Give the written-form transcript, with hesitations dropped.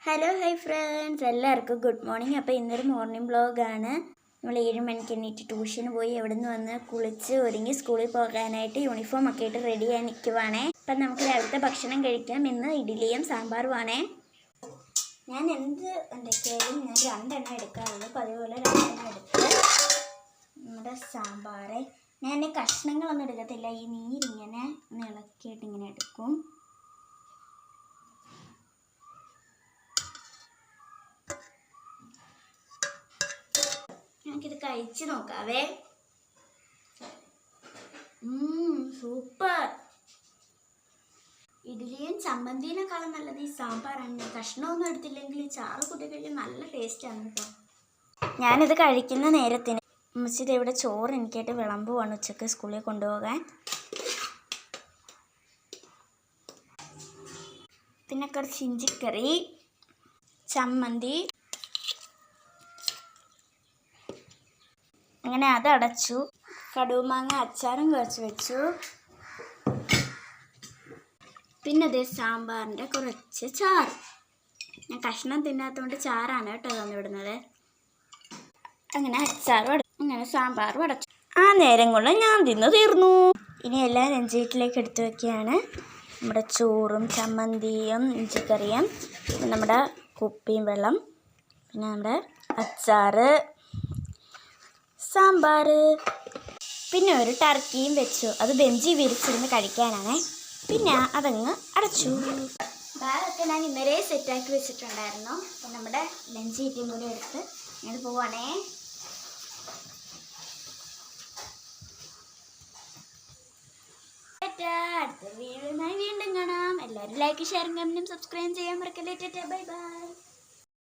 Hello hi friends, എല്ലാവർക്കും good morning. അപ്പോൾ ഇന്നൊരു മോർണിംഗ് വ്ളോഗാണ്. നമ്മൾ 7 മണിക്ക് എണീറ്റ് ട്യൂഷന് പോയി അവിടെ നിന്ന് വന്ന് കുളിച്ച് ഒരുങ്ങി സ്കൂളിൽ പോകാനായിട്ട് യൂണിഫോം ഒക്കെ ആയിട്ട് റെഡിയായി നിൽക്കുവാണേ. അപ്പം നമുക്ക് രാവിലത്തെ ഭക്ഷണം കഴിക്കാം. ഇന്ന് ഇഡ്ഡലിയും സാമ്പാറുമാണേ. ഞാൻ എന്ത് ഉണ്ടാക്കിയാലും ഞാൻ 2 എണ്ണം എടുക്കാറുള്ളൂ. അപ്പോൾ അതുപോലെ 2 എണ്ണം എടുത്ത് നമ്മുടെ സാമ്പാറ് ഞാൻ കഷ്ണങ്ങളൊന്നും എടുക്കത്തില്ല. ഈ നീരിങ്ങനെ ഇളക്കിയിട്ട് ഇങ്ങനെ എടുക്കും. നമുക്കിത് കഴിച്ച് നോക്കാവേ. സൂപ്പർ. ഇഡ്ഡലിയും ചമ്മന്തിനേക്കാളും നല്ലത് ഈ സാമ്പാറാണ്. കഷ്ണമൊന്നും എടുത്തില്ലെങ്കിൽ ഈ ചാറ് കൂട്ടി കഴിക്കാൻ നല്ല ടേസ്റ്റാണ് കേട്ടോ. ഞാനിത് കഴിക്കുന്ന നേരത്തിന് ഉമ്മച്ചിയുടെ ഇവിടെ ചോറ് എനിക്കായിട്ട് വിളമ്പുവാണ് ഉച്ചക്ക് സ്കൂളിൽ കൊണ്ടുപോകാൻ. പിന്നെ കുറച്ച് ഇഞ്ചിക്കറി, ചമ്മന്തി, അങ്ങനെ അത് അടച്ചു. കടുമാങ്ങ അച്ചാറും കുറച്ച് വെച്ചു. പിന്നെ അതേ സാമ്പാറിൻ്റെ കുറച്ച് ചാറ്. ഞാൻ കഷ്ണം തിന്നാത്തതുകൊണ്ട് ചാറാണ് കേട്ടോ തന്നിവിടുന്നത്. അങ്ങനെ അച്ചാറും അങ്ങനെ സാമ്പാറും അടച്ചു. ആ നേരം കൊണ്ട് ഞാൻ തിന്ന് തീർന്നു. ഇനി എല്ലാം നെഞ്ചീറ്റിലേക്ക് എടുത്തു വയ്ക്കുകയാണ്. നമ്മുടെ ചോറും ചമ്മന്തിയും ഇഞ്ചിക്കറിയും, നമ്മുടെ കുപ്പിയും വെള്ളം, പിന്നെ നമ്മുടെ അച്ചാറ്, സാമ്പാർ, പിന്നെ ഒരു ടർക്കിയും വെച്ചു. അത് ബെഞ്ചി വിരിച്ചിരുന്ന് കഴിക്കാനാണേ. പിന്നെ അതങ്ങ് അടച്ചു. ബാഗൊക്കെ ഞാൻ ഇന്നലെ സെറ്റാക്കി വെച്ചിട്ടുണ്ടായിരുന്നു. അപ്പം നമ്മുടെ ലഞ്ച് ഈറ്റിയും കൂടി എടുത്ത് ഞാൻ പോവാണേ. അടുത്ത വീഡിയോയുമായി വീണ്ടും കാണാം. എല്ലാവരും ലൈക്ക്, ഷെയറും കമൻറ്റും സബ്സ്ക്രൈബ് ചെയ്യാൻ മറക്കല്ലേ. Bye bye.